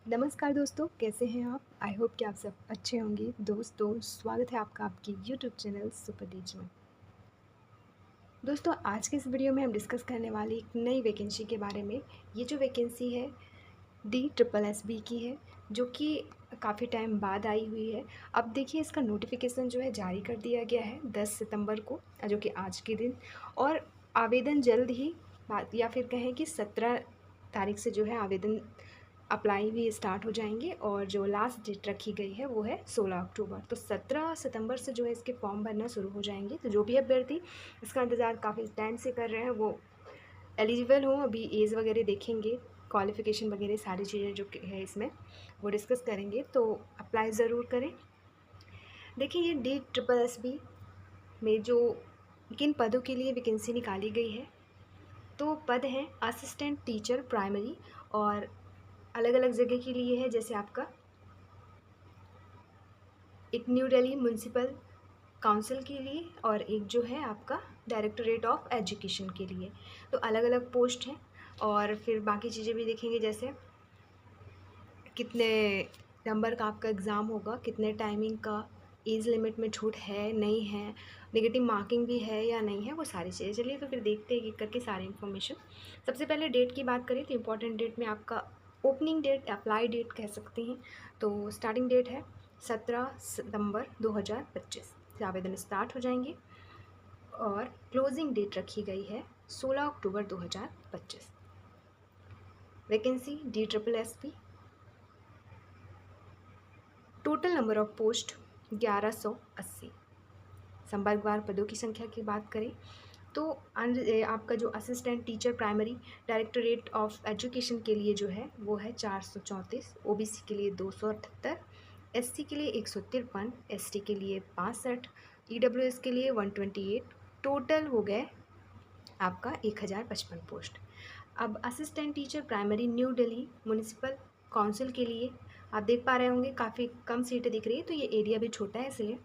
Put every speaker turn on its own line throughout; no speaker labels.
नमस्कार दोस्तों, कैसे हैं आप? आई होप कि आप सब अच्छे होंगे। दोस्तों, स्वागत है आपका आपकी यूट्यूब चैनल सुपर टीच में। दोस्तों, आज के इस वीडियो में हम डिस्कस करने वाली एक नई वैकेंसी के बारे में। ये जो वैकेंसी है DSSB की है, जो कि काफ़ी टाइम बाद आई हुई है। अब देखिए, इसका नोटिफिकेशन जो है जारी कर दिया गया है 10 सितंबर को, जो कि आज के दिन। और आवेदन जल्द ही या फिर कहें कि 17 तारीख से जो है आवेदन अप्लाई भी स्टार्ट हो जाएंगे। और जो लास्ट डेट रखी गई है वो है 16 अक्टूबर। तो 17 सितंबर से जो है इसके फॉर्म भरना शुरू हो जाएंगे। तो जो भी अभ्यर्थी इसका इंतज़ार काफ़ी टाइम से कर रहे हैं वो एलिजिबल हो। अभी एज वगैरह देखेंगे, क्वालिफ़िकेशन वगैरह सारी चीज़ें जो है इसमें वो डिस्कस करेंगे। तो अप्लाई ज़रूर करें। देखिए, ये DSSB में जो किन पदों के लिए वैकेंसी निकाली गई है, तो पद हैं असिस्टेंट टीचर प्राइमरी, और अलग अलग जगह के लिए है। जैसे आपका एक न्यू दिल्ली म्यूनसिपल काउंसिल के लिए, और एक जो है आपका डायरेक्टोरेट ऑफ एजुकेशन के लिए। तो अलग अलग पोस्ट हैं। और फिर बाकी चीज़ें भी देखेंगे, जैसे कितने नंबर का आपका एग्ज़ाम होगा, कितने टाइमिंग का, एज लिमिट में छूट है नहीं है, नेगेटिव मार्किंग भी है या नहीं है, वो सारी चीज़ें। चलिए तो फिर देखते हैं एक करके सारी इन्फॉर्मेशन। सबसे पहले डेट की बात करें तो इम्पॉर्टेंट डेट में आपका ओपनिंग डेट, अप्लाई डेट कह सकते हैं। तो स्टार्टिंग डेट है 17 सितंबर 2025 से आवेदन स्टार्ट हो जाएंगे। और क्लोजिंग डेट रखी गई है 16 अक्टूबर 2025। Vacancy DSSB। Total number of post 1180। संवर्गवार पदों की संख्या की बात करें तो आपका जो assistant teacher primary directorate of education के लिए जो है वो है 434, OBC के लिए 278, SC के लिए 153, ST के लिए 65, EWS के लिए 128। टोटल हो गए आपका 1055 पोस्ट। अब assistant teacher primary new Delhi municipal council के लिए आप देख पा रहे होंगे काफ़ी कम सीटें दिख रही है। तो ये एरिया भी छोटा है, इसलिए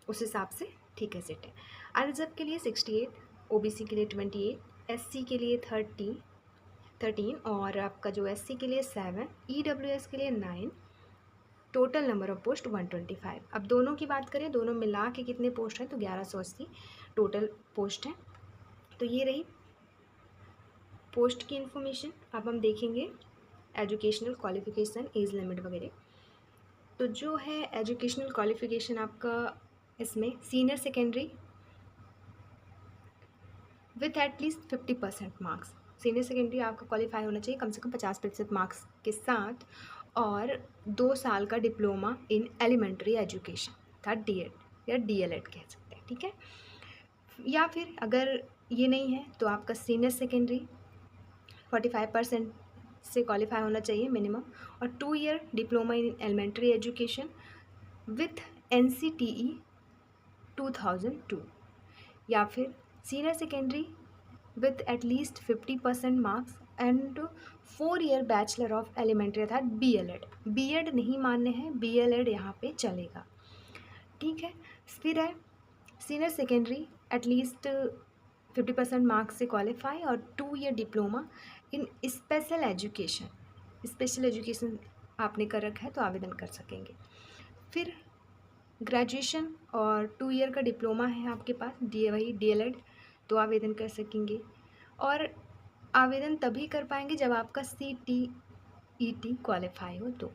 उस हिसाब से ठीक है सीटें। अनरिजर्व के लिए 68, OBC के लिए 28, SC के लिए 13 और आपका जो SC के लिए 7, EWS के लिए 9। Total number of post 125। अब दोनों की बात करें, दोनों मिला के कितने पोस्ट हैं, तो 1180 टोटल पोस्ट हैं। तो ये रही पोस्ट की इन्फॉर्मेशन। अब हम देखेंगे एजुकेशनल क्वालिफ़िकेशन, एज लिमिट वगैरह। तो जो है एजुकेशनल क्वालिफ़िकेशन आपका इसमें senior secondary with at least 50% marks. Senior secondary आपका क्वालिफाई होना चाहिए कम से कम 50% मार्क्स के साथ, और 2 साल का डिप्लोमा इन एलिमेंट्री एजुकेशन था, DED या DLED कह सकते हैं, ठीक है। या फिर अगर ये नहीं है तो आपका सीनियर सेकेंडरी 45% से क्वालिफाई होना चाहिए मिनिमम, और 2 year diploma in elementary education with NCTE 2002। या फिर senior secondary with at least 50% marks and 4 year bachelor of elementary अर्थात BLED। BEd नहीं मान्य है, BLED यहाँ पे चलेगा, ठीक है। फिर है सीनियर सेकेंडरी एटलीस्ट 50% मार्क्स से क्वालिफाई और 2 ईयर डिप्लोमा इन स्पेशल एजुकेशन। स्पेशल एजुकेशन आपने कर रखा है तो आवेदन कर सकेंगे। फिर ग्रेजुएशन और 2 ईयर का डिप्लोमा है आपके पास, वही DLED, तो आवेदन कर सकेंगे। और आवेदन तभी कर पाएंगे जब आपका CTET क्वालिफाई हो तो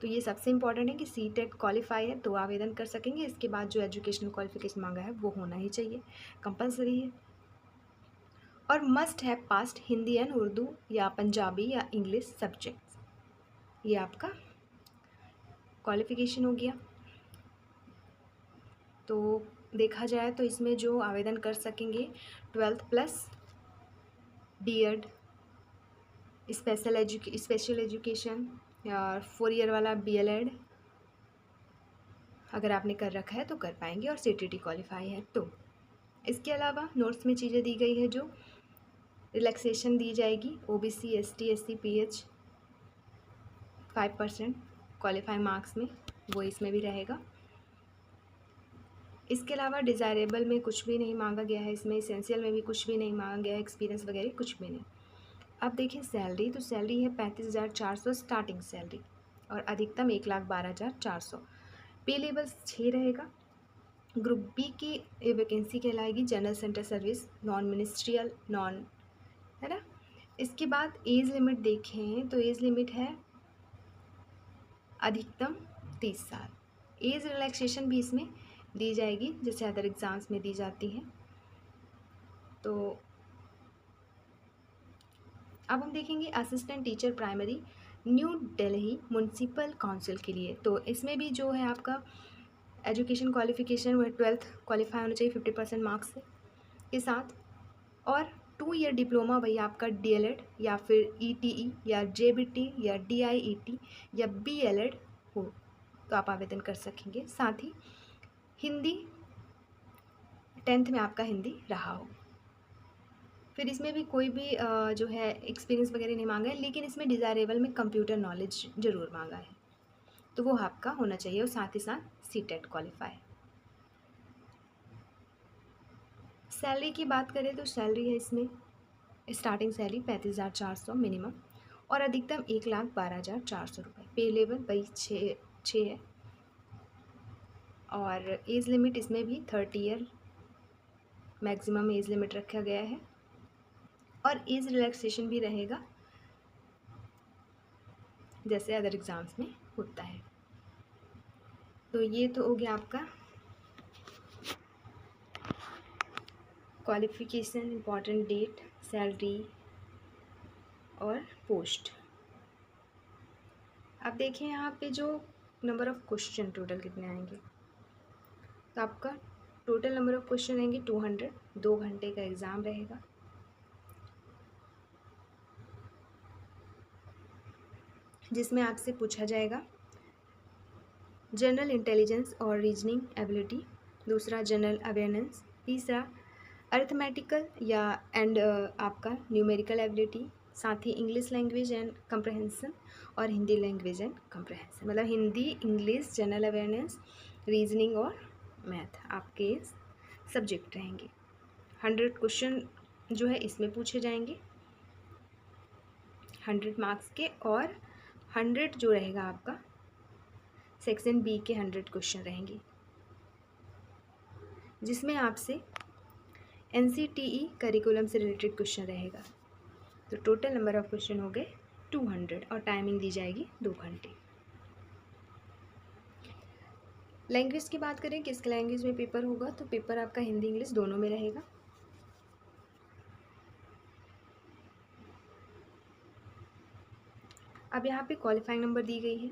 ये सबसे इम्पॉर्टेंट है कि CTET क्वालिफाई है तो आवेदन कर सकेंगे। इसके बाद जो एजुकेशनल क्वालिफिकेशन मांगा है वो होना ही चाहिए, कंपलसरी है। और मस्ट है पास्ट हिंदी एंड उर्दू या पंजाबी या इंग्लिश सब्जेक्ट्स। ये आपका क्वालिफिकेशन हो गया। तो देखा जाए तो इसमें जो आवेदन कर सकेंगे 12th plus DED, special education या 4 ईयर वाला BLED अगर आपने कर रखा है तो कर पाएंगे, और CTET क्वालिफाई है तो। इसके अलावा नोट्स में चीज़ें दी गई है, जो रिलैक्सेशन दी जाएगी OBC ST SC PH 5% qualify marks में, वो इसमें भी रहेगा। इसके अलावा डिज़ायरेबल में कुछ भी नहीं मांगा गया है, इसमें एसेंशियल में भी कुछ भी नहीं मांगा गया है, एक्सपीरियंस वगैरह कुछ भी नहीं। अब देखें सैलरी, तो सैलरी है 35,400 स्टार्टिंग सैलरी और अधिकतम 1,12,400। पे लेवल 6 रहेगा। ग्रुप बी की वैकेंसी कहलाएगी general centre service, non ministerial, non, है ना। इसके बाद एज लिमिट देखें तो एज लिमिट है अधिकतम 30 साल। एज रिलैक्सेशन भी इसमें दी जाएगी जैसे अदर एग्ज़ाम्स में दी जाती है। तो अब हम देखेंगे assistant teacher primary new Delhi municipal council के लिए। तो इसमें भी जो है आपका एजुकेशन क्वालिफिकेशन वह 12th क्वालिफाई होना चाहिए 50% मार्क्स से के साथ, और 2 ईयर डिप्लोमा वही आपका DLED या फिर ETE या JBT या DIET या BLED हो तो आप आवेदन कर सकेंगे। साथ ही हिंदी 10th में आपका हिंदी रहा हो। फिर इसमें भी कोई भी जो है एक्सपीरियंस वगैरह नहीं मांगा है, लेकिन इसमें डिज़ायरेबल में कंप्यूटर नॉलेज ज़रूर मांगा है, तो वो आपका होना चाहिए, और साथ ही साथ CTET क्वालिफाई। सैलरी की बात करें तो सैलरी है इसमें स्टार्टिंग सैलरी 35,400 मिनिमम और अधिकतम 1,12,400 रुपये। पे लेवल वही 6 है और एज लिमिट इसमें भी 30 ईयर मैक्सिमम एज लिमिट रखा गया है और एज रिलैक्सेशन भी रहेगा जैसे अदर एग्ज़ाम्स में होता है। तो ये तो हो गया आपका क्वालिफ़िकेशन, इम्पॉर्टेंट डेट, सैलरी और पोस्ट। अब देखें यहाँ पे जो नंबर ऑफ़ क्वेश्चन टोटल कितने आएंगे, तो आपका टोटल नंबर ऑफ़ क्वेश्चन रहेंगे 200। 2 घंटे का एग्ज़ाम रहेगा। जिसमें आपसे पूछा जाएगा जनरल इंटेलिजेंस और रीजनिंग एबिलिटी, दूसरा जनरल अवेयरनेस, तीसरा अरिथमेटिकल या एंड आपका न्यूमेरिकल एबिलिटी, साथ ही इंग्लिश लैंग्वेज एंड कंप्रहेंसन और हिंदी लैंग्वेज एंड कंप्रहेंसन। मतलब Hindi, English, general awareness, reasoning और मैथ आपके सब्जेक्ट रहेंगे। 100 क्वेश्चन जो है इसमें पूछे जाएंगे 100 मार्क्स के, और 100 जो रहेगा आपका सेक्शन बी के 100 क्वेश्चन रहेंगे, जिसमें आपसे NCTE करिकुलम से रिलेटेड क्वेश्चन रहेगा। तो टोटल नंबर ऑफ क्वेश्चन हो गए 200 और टाइमिंग दी जाएगी 2 घंटे। लैंग्वेज की बात करें किस लैंग्वेज में पेपर होगा, तो पेपर आपका हिंदी इंग्लिश दोनों में रहेगा। अब यहाँ पे क्वालिफाइंग नंबर दी गई है,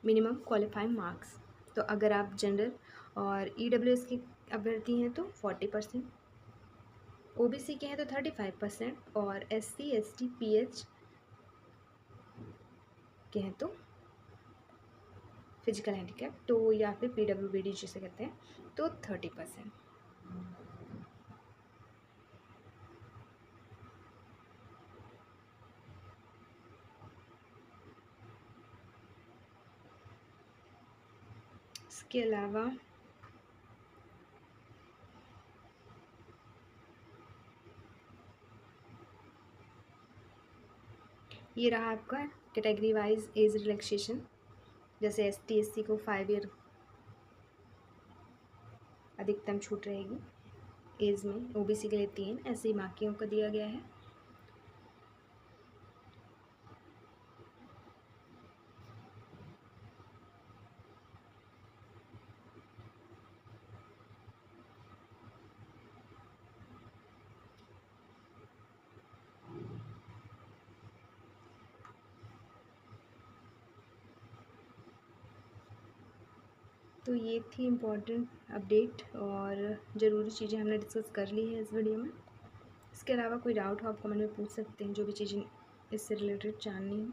मिनिमम क्वालिफाइंग मार्क्स। तो अगर आप जनरल और EWS की अभ्यर्थी हैं तो 40%, OBC के हैं तो 35% और SC ST PH के हैं तो फिजिकल हैंडीकैप तो या फिर PWBD जिसे कहते हैं तो 30%। इसके अलावा ये रहा आपका कैटेगरी वाइज एज रिलैक्सेशन। जैसे ST SC को 5 ईयर अधिकतम छूट रहेगी एज में, OBC के लिए 3, ऐसे ही बाकियों को दिया गया है। तो ये थी इम्पोर्टेंट अपडेट और ज़रूरी चीज़ें हमने डिस्कस कर ली है इस वीडियो में। इसके अलावा कोई डाउट हो आप कमेंट में पूछ सकते हैं, जो भी चीज़ें इससे रिलेटेड जाननी हो।